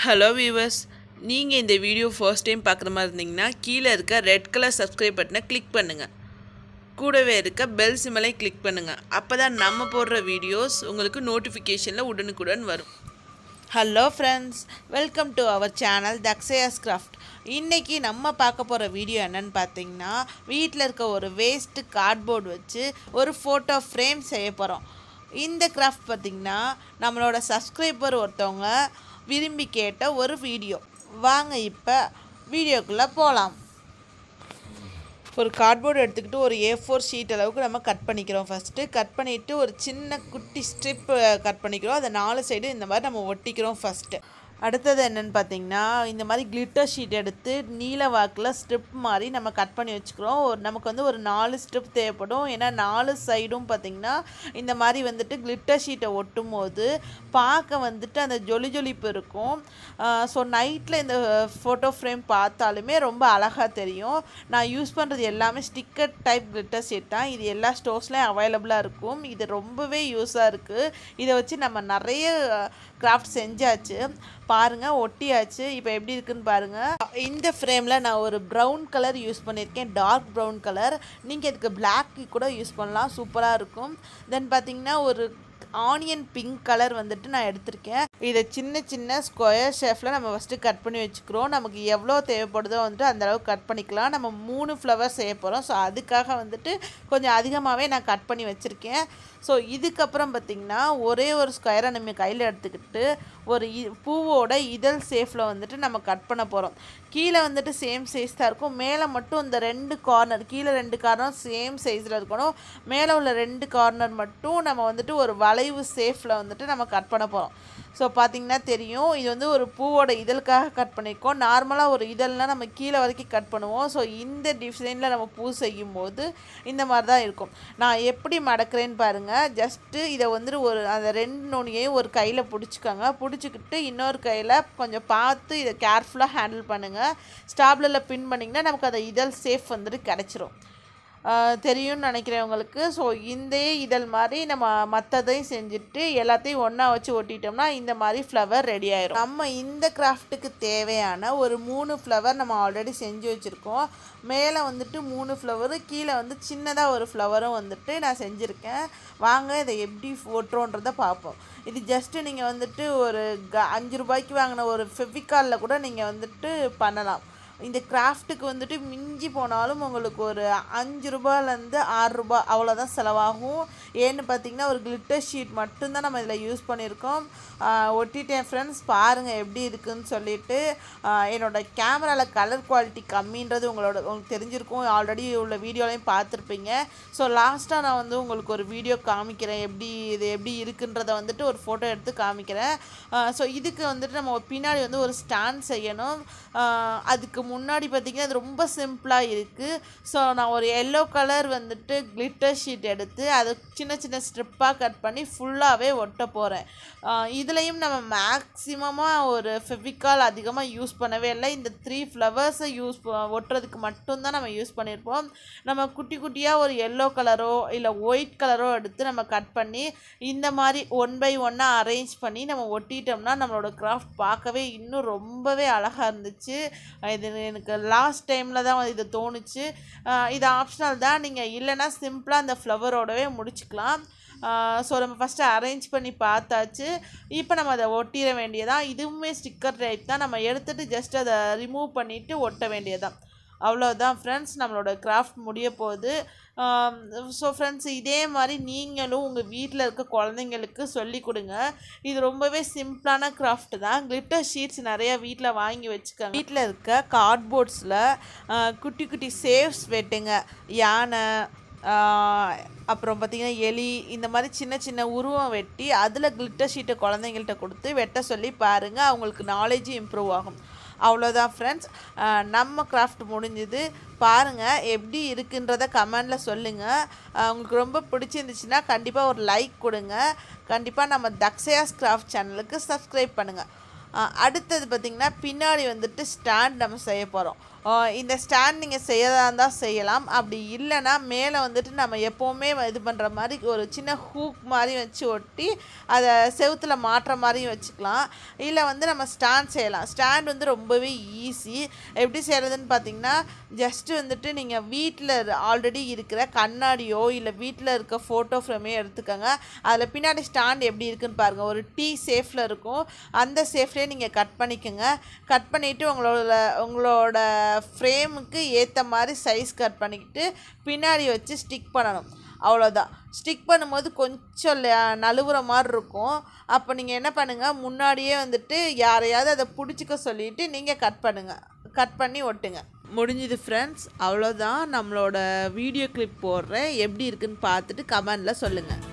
Hello viewers, நீங்கள் இந்த video first time பார்க்குற மாதிரி இருந்தீங்கன்னா கீழே இருக்க ரெட் கலர் சப்ஸ்கிரைப் பட்டனை கிளிக் பண்ணுங்கள். கூடவே இருக்க பெல் சிம்பலை கிளிக் பண்ணுங்கள். அப்போ தான் நம்ம போடுற வீடியோஸ் உங்களுக்கு நோட்டிஃபிகேஷனில் உடனுக்குடன் வரும். Hello friends, welcome to our channel Thakshaya's craft. இன்றைக்கி நம்ம பார்க்க போகிற வீடியோ என்னென்னு பார்த்தீங்கன்னா, வீட்டில் இருக்க ஒரு வேஸ்ட்டு கார்ட்போர்டு வச்சு ஒரு ஃபோட்டோ ஃப்ரேம் செய்ய போகிறோம். இந்த கிராஃப்ட் பார்த்திங்கன்னா நம்மளோட சப்ஸ்கிரைபர் ஒருத்தவங்க விரும்பி கேட்ட ஒரு வீடியோ. வாங்க இப்போ வீடியோக்குள்ளே போகலாம். ஒரு கார்ட்போர்டு எடுத்துக்கிட்டு ஒரு A4 ஷீட் அளவுக்கு நம்ம கட் பண்ணிக்கிறோம். ஃபஸ்ட்டு கட் பண்ணிவிட்டு ஒரு சின்ன குட்டி ஸ்ட்ரிப் கட் பண்ணிக்கிறோம். அதை 4 சைடு இந்த மாதிரி நம்ம ஒட்டிக்கிறோம் ஃபஸ்ட்டு. அடுத்தது என்னென்னு பார்த்தீங்கன்னா, இந்த மாதிரி கிளிட்டர் ஷீட் எடுத்து நீல வாக்கில் ஸ்ட்ரிப் மாதிரி நம்ம கட் பண்ணி வச்சுக்கிறோம். நமக்கு ஒரு 4 ஸ்ட்ரிப் தேவைப்படும். ஏன்னா 4 சைடும் பார்த்திங்கன்னா இந்த மாதிரி கிளிட்டர் ஷீட்டை ஒட்டும் போது பார்க்க அந்த ஜொலிப்பு இருக்கும். ஸோ நைட்டில் இந்த ஃபோட்டோ ஃப்ரேம் பார்த்தாலுமே ரொம்ப அழகாக தெரியும். நான் யூஸ் பண்ணுறது எல்லாமே ஸ்டிக்கர் டைப் கிளிட்டர் ஷீட் தான். இது எல்லா ஸ்டோர்ஸ்லேயும் அவைலபிளாக இருக்கும். இது ரொம்பவே யூஸாக இருக்குது. இதை வச்சு நம்ம நிறைய கிராஃப்ட் செஞ்சாச்சு. பாருங்கள், ஒட்டியாச்சு. இப்போ எப்படி இருக்குன்னு பாருங்கள். இந்த ஃப்ரேமில் நான் ஒரு ப்ரௌன் கலர் யூஸ் பண்ணியிருக்கேன், டார்க் ப்ரௌன் கலர். நீங்கள் இதுக்கு பிளாக் கூட யூஸ் பண்ணலாம், சூப்பராக இருக்கும். தென் பார்த்திங்கன்னா ஒரு ஆனியன் பிங்க் கலர் நான் எடுத்திருக்கேன். இதை சின்ன சின்ன ஸ்கொயர் ஷேப்பில் நம்ம ஃபஸ்ட்டு கட் பண்ணி வச்சுக்கிறோம். நமக்கு எவ்வளோ தேவைப்படுதோ அந்த அளவுக்கு கட் பண்ணிக்கலாம். நம்ம 3 ஃப்ளவர் செய்ய போகிறோம். ஸோ அதுக்காக கொஞ்சம் அதிகமாகவே நான் கட் பண்ணி வச்சுருக்கேன். ஸோ இதுக்கப்புறம் பார்த்திங்கன்னா ஒரே ஒரு ஸ்கொயரை நம்ம கையில் எடுத்துக்கிட்டு ஒரு பூவோட இதழ் ஷேப்பில் நம்ம கட் பண்ண போகிறோம். கீழே சேம் சைஸ் தான் இருக்கும். மேலே மட்டும் இந்த 2 கார்னர், கீழே 2 கார்னர் சேம் சைஸில் இருக்கணும். மேலே உள்ள 2 கார்னர் மட்டும் நம்ம ஒரு வளைவு ஷேப்பில் நம்ம கட் பண்ண போகிறோம். ஸோ பார்த்திங்கன்னா தெரியும், இது ஒரு பூவோட இதழுக்காக கட் பண்ணியிருக்கோம். நார்மலாக ஒரு இதழ்னால் நம்ம கீழே வரைக்கும் கட் பண்ணுவோம். ஸோ இந்த டிசைனில் நம்ம பூ செய்யும் போது இந்த மாதிரி தான் இருக்கும். நான் எப்படி மடக்கிறேன்னு பாருங்கள். ஜஸ்ட்டு இதை ஒரு அந்த 2 நுனியையும் ஒரு கையில் பிடிச்சிக்கோங்க. பிடிச்சிக்கிட்டு இன்னொரு கையில் கொஞ்சம் பார்த்து இதை கேர்ஃபுல்லாக ஹேண்டில் பண்ணுங்கள். ஸ்டாப்லரில் பின் பண்ணிங்கன்னா நமக்கு அந்த இதழ் சேஃப் கிடச்சிரும். தெரியும்னு நினைக்கிறேன் உங்களுக்கு. ஸோ இந்த இதழ் மாதிரி நம்ம மற்றதையும் செஞ்சுட்டு எல்லாத்தையும் ஒன்றா வச்சு ஒட்டிட்டோம்னா இந்த மாதிரி ஃப்ளவர் ரெடி ஆயிரும். நம்ம இந்த கிராஃப்ட்டுக்கு தேவையான ஒரு 3 ஃப்ளவர் நம்ம ஆல்ரெடி செஞ்சு வச்சுருக்கோம். மேலே 3 ஃப்ளவரு, கீழே சின்னதாக ஒரு ஃப்ளவரும் நான் செஞ்சுருக்கேன். வாங்க இதை எப்படி ஒட்டுறோன்றதை பார்ப்போம். இது ஜஸ்ட்டு நீங்கள் ஒரு 5 ரூபாய்க்கு வாங்கின ஒரு ஃபெவிகாலில் கூட நீங்கள் பண்ணலாம். இந்த கிராஃப்ட்டுக்கு மிஞ்சி போனாலும் உங்களுக்கு ஒரு 5 ரூபாயிலேருந்து 6 ரூபா அவ்வளோதான் செலவாகும். ஏன்னு பார்த்தீங்கன்னா ஒரு கிளிட்டர் ஷீட் மட்டும்தான் நம்ம இதில் யூஸ் பண்ணியிருக்கோம். ஒட்டிட்டேன் ஃப்ரெண்ட்ஸ், பாருங்கள் எப்படி இருக்குதுன்னு சொல்லிவிட்டு. என்னோடய கேமராவில் கலர் குவாலிட்டி கம்மின்றது உங்களுக்கு தெரிஞ்சிருக்கும். ஆல்ரெடி உள்ள வீடியோலையும் பார்த்துருப்பீங்க. ஸோ லாஸ்ட்டாக நான் உங்களுக்கு ஒரு வீடியோ காமிக்கிறேன், இது எப்படி இருக்குன்றதை ஒரு ஃபோட்டோ எடுத்து காமிக்கிறேன். ஸோ இதுக்கு நம்ம பின்னாடி ஒரு ஸ்டாண்ட் செய்யணும். அதுக்கு முன்னாடி பார்த்திங்கன்னா அது ரொம்ப சிம்பிளாக இருக்குது. ஸோ நான் ஒரு எல்லோ கலர் கிளிட்டர் ஷீட் எடுத்து அதை சின்ன சின்ன ஸ்ட்ரிப்பாக கட் பண்ணி ஃபுல்லாகவே ஒட்ட போகிறேன். இதுலேயும் நம்ம மேக்ஸிமமாக ஒரு ஃபெவிகால் அதிகமாக யூஸ் பண்ணவே இல்லை. இந்த 3 ஃப்ளவர்ஸை ஒட்டுறதுக்கு மட்டும்தான் நம்ம யூஸ் பண்ணியிருப்போம். நம்ம குட்டி குட்டியாக ஒரு எல்லோ கலரோ இல்லை ஒயிட் கலரோ எடுத்து நம்ம கட் பண்ணி இந்த மாதிரி 1 by 1 அரேஞ்ச் பண்ணி நம்ம ஒட்டிட்டோம்னா நம்மளோட கிராஃப்ட் பார்க்கவே இன்னும் ரொம்பவே அழகாக இருந்துச்சு. இது எனக்கு லாஸ்ட் டைமில் தான் இது தோணுச்சு. இது ஆப்ஷனல் தான், நீங்கள் இல்லைன்னா சிம்பிளாக அந்த ஃப்ளவரோடவே முடிச்சுக்கலாம். ஸோ நம்ம ஃபஸ்ட்டு அரேஞ்ச் பண்ணி பார்த்தாச்சு. இப்போ நம்ம அதை ஒட்டிட வேண்டியதான். இதுவுமே ஸ்டிக்கர் டைப் தான். நம்ம எடுத்துகிட்டு ஜஸ்ட் அதை ரிமூவ் பண்ணிவிட்டு ஒட்ட வேண்டியதான். அவ்வளோதான் ஃப்ரெண்ட்ஸ், நம்மளோட கிராஃப்ட் முடிய போகுது. ஸோ ஃப்ரெண்ட்ஸ், இதே மாதிரி நீங்களும் உங்கள் வீட்டில் இருக்க குழந்தைங்களுக்கு சொல்லி கொடுங்க. இது ரொம்பவே சிம்பிளான கிராஃப்ட் தான். கிளிட்டர் ஷீட்ஸ் நிறையா வீட்டில் வாங்கி வச்சுக்கோங்க. வீட்டில் இருக்க கார்ட்போர்ட்ஸில் குட்டி குட்டி சேவ்ஸ் வெட்டுங்க. யானை, அப்புறம் பார்த்திங்கன்னா எலி, இந்த மாதிரி சின்ன சின்ன உருவம் வெட்டி அதில் கிளிட்டர் ஷீட்டை குழந்தைங்கள்ட்ட கொடுத்து வெட்ட சொல்லி பாருங்கள். அவங்களுக்கு நாலேஜ் இம்ப்ரூவ் ஆகும். அவ்வளோதான் ஃப்ரெண்ட்ஸ், நம்ம கிராஃப்ட் முடிஞ்சுது. பாருங்கள் எப்படி இருக்குன்றதை கமெண்டில் சொல்லுங்கள். உங்களுக்கு ரொம்ப பிடிச்சிருந்துச்சுன்னா கண்டிப்பாக ஒரு லைக் கொடுங்க. கண்டிப்பாக நம்ம தக்ஷயாஸ் கிராஃப்ட் சேனலுக்கு சப்ஸ்கிரைப் பண்ணுங்கள். அடுத்தது பார்த்திங்கன்னா பின்னாடி ஸ்டாண்ட் நம்ம செய்ய போகிறோம். இந்த ஸ்டாண்ட் நீங்கள் செய்யறதா இருந்தால் செய்யலாம். அப்படி இல்லைன்னா மேலே வந்துட்டு நம்ம எப்போவுமே இது பண்ணுற மாதிரி ஒரு சின்ன ஹூக் மாதிரி வச்சு ஒட்டி அதை செவுத்தில் மாட்டுற மாதிரியும் வச்சுக்கலாம். இல்லை வந்து நம்ம ஸ்டாண்ட் செய்யலாம். ஸ்டாண்ட் வந்து ரொம்பவே ஈஸி. எப்படி செய்கிறதுன்னு பார்த்தீங்கன்னா, ஜஸ்ட்டு வந்துட்டு நீங்கள் வீட்டில் ஆல்ரெடி இருக்கிற கண்ணாடியோ இல்லை வீட்டில் இருக்க ஃபோட்டோ ஃப்ரேமையோ எடுத்துக்கோங்க. அதில் பின்னாடி ஸ்டாண்ட் எப்படி இருக்குன்னு பாருங்கள். ஒரு டீ சேஃபில் இருக்கும். அந்த சேஃப்லேயே நீங்கள் கட் பண்ணிக்கோங்க. கட் பண்ணிவிட்டு உங்களோட ஃப்ரேமுக்கு ஏற்ற மாதிரி சைஸ் கட் பண்ணிக்கிட்டு பின்னாடி வச்சு ஸ்டிக் பண்ணணும். அவ்வளோதான். ஸ்டிக் பண்ணும்போது கொஞ்சம் நழுவுற மாதிரி இருக்கும். அப்போ நீங்கள் என்ன பண்ணுங்கள், முன்னாடியே வந்துட்டு யாரையாவது அதை பிடிச்சிக்க சொல்லிவிட்டு நீங்கள் கட் பண்ணி ஒட்டுங்க. முடிஞ்சுது ஃப்ரெண்ட்ஸ். அவ்வளோதான். நம்மளோட வீடியோ கிளிப் போடுறேன். எப்படி இருக்குன்னு பார்த்துட்டு கமெண்டில் சொல்லுங்கள்.